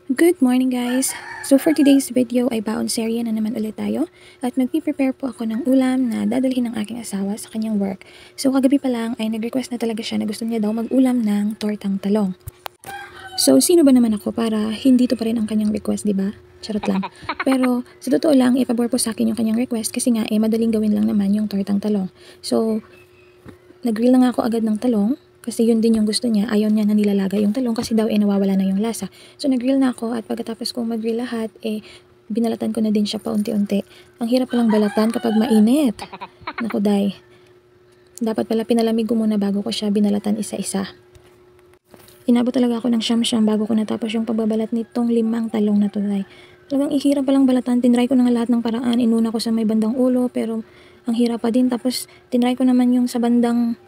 Good morning guys! So for today's video ay baon serye na naman ulit tayo at magpiprepare po ako ng ulam na dadalhin ng aking asawa sa kanyang work. So kagabi pa lang ay nag-request na talaga siya na gusto niya daw mag-ulam ng tortang talong. So sino ba naman ako para hindi to pa rin ang kanyang request, di ba? Charot lang. Pero sa totoo lang, ipabor po sa akin yung kanyang request kasi nga madaling gawin lang naman yung tortang talong. So nag-grill na nga ako agad ng talong. Kasi yun din yung gusto niya. Ayaw niya na nilalagay yung talong kasi daw nawawala na yung lasa. So nag-grill na ako at pagkatapos kong mag-grill lahat, binalatan ko na din siya paunti-unti. Ang hirap palang balatan kapag mainit. Naku, day. Dapat pala pinalamig ko muna bago ko siya binalatan isa-isa. Inabot talaga ako ng siyam-siyam bago ko natapos yung pagbabalat nitong 5 talong na to, day. Talagang ihirap palang balatan. Tinry ko na nga lahat ng paraan. Inuna ko sa may bandang ulo pero ang hirap pa din. Tapos tinry ko naman yung sa bandang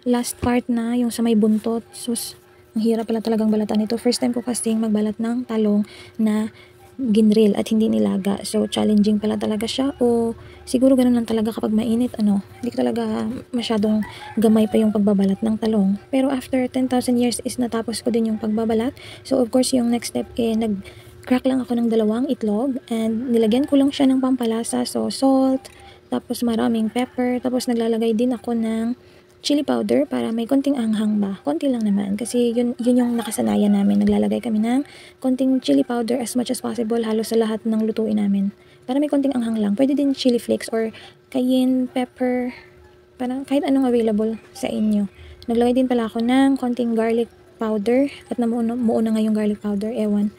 last part na, yung sa may buntot. Sus, ang hirap pala talagang balatan ito. First time ko kasing magbalat ng talong na ginril at hindi nilaga. So, challenging pala talaga siya. O, siguro ganun lang talaga kapag mainit, hindi ko talaga masyadong gamay pa yung pagbabalat ng talong. Pero after 10,000 years is natapos ko din yung pagbabalat. So, of course, yung next step, nag-crack lang ako ng 2 itlog and nilagyan ko lang siya ng pampalasa. So, salt, tapos maraming pepper, tapos naglalagay din ako ng chili powder para may konting anghang ba. Konti lang naman kasi yun yung nakasanayan namin. Naglalagay kami ng konting chili powder as much as possible halos sa lahat ng lutuin namin. Para may konting anghang lang. Pwede din chili flakes or cayenne pepper. Parang kahit anong available sa inyo. Naglagay din pala ako ng konting garlic powder at muo na nga yung garlic powder. Ewan.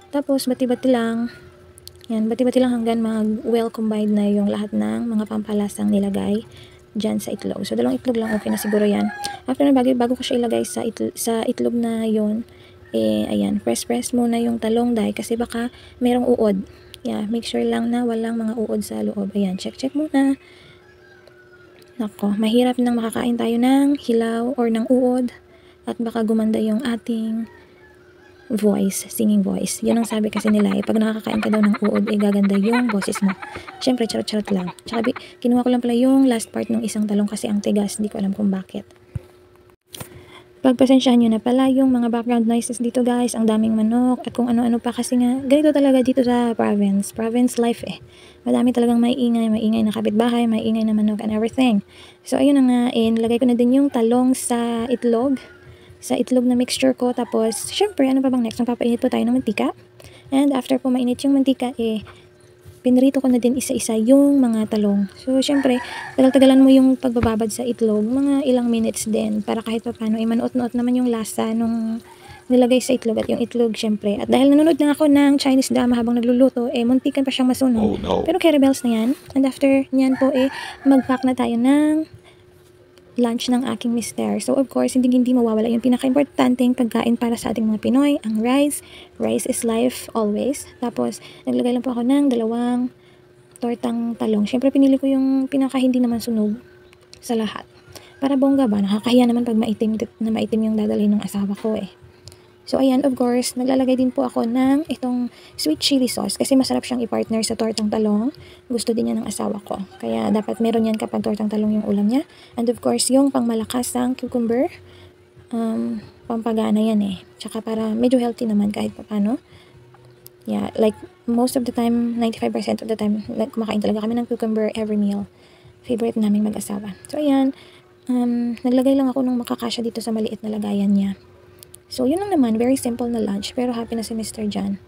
Tapos bati-bati lang. Yan, bati-bati lang hanggang well combined na yung lahat ng mga pampalasang nilagay dyan sa itlog. So, 2 itlog lang, okay na siguro yan. After na bago ko siya ilagay sa itlog na yon, ayan, press muna yung talong dahil kasi baka merong uod. Yeah, make sure lang na walang mga uod sa loob. Ayan, check muna. Nako, mahirap nang makakain tayo ng hilaw or ng uod at baka gumanda yung ating singing voice. Yun ang sabi kasi nila, pag nakakakain ka daw ng uod, gaganda yung boses mo. Syempre, charot lang. Tsaka, kinuha ko lang pala yung last part ng isang talong kasi ang tigas, hindi ko alam kung bakit. Pagpasensyahan nyo na pala yung mga background noises dito guys, ang daming manok at kung ano-ano pa kasi nga, ganito talaga dito sa province life Madami talagang maingay na kapitbahay, maingay na manok and everything. So, ayun na nga, nilagay ko na din yung talong sa itlog na mixture ko. Tapos, syempre, ano pa bang next? Magpapainit po tayo ng mantika. And after po mainit yung mantika, pinrito ko na din isa-isa yung mga talong. So, syempre, tagal-tagalan mo yung pagbababad sa itlog. Mga ilang minutes din para kahit pa paano, manuot-nuot naman yung lasa nung nilagay sa itlog at yung itlog, syempre. At dahil nanonood na ako ng Chinese drama habang nagluluto, muntikan pa siyang masunog. Oh, no. Pero kay rebels na yan. And after nyan po, mag-pack na tayo ng lunch ng aking mister. So, of course, hindi mawawala yung pinaka-importanteng pagkain para sa ating mga Pinoy, ang rice. Rice is life, always. Tapos, naglagay lang po ako ng 2 tortang talong. Siyempre, pinili ko yung pinaka-hindi naman sunog sa lahat. Para bongga ba? Nakakahiya naman pag maitim yung dadalhin ng asawa ko So, ayan, of course, naglalagay din po ako ng itong sweet chili sauce kasi masarap siyang i-partner sa tortang talong. Gusto din niya ng asawa ko. Kaya dapat meron yan kapag tortang talong yung ulam niya. And of course, yung pangmalakasang cucumber, pampagana yan Tsaka para medyo healthy naman kahit paano. Yeah, like most of the time, 95% of the time, kumakain talaga kami ng cucumber every meal. Favorite naming mag-asawa. So, ayan, naglagay lang ako ng makakasya dito sa maliit na lagayan niya. So, yun lang naman. Very simple na lunch. Pero happy na si Mr. Jan.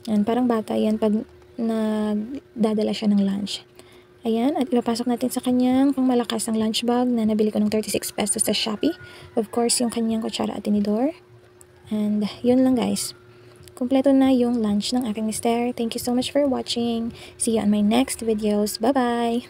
Yan, parang bata yan pag nagdadala siya ng lunch. Ayan, at ipapasok natin sa kanyang pangmalakas ang lunch bag na nabili ko ng 36 pesos sa Shopee. Of course, yung kanyang kutsara at tinidor. And, yun lang guys. Kompleto na yung lunch ng aking mister. Thank you so much for watching. See you on my next videos. Bye-bye!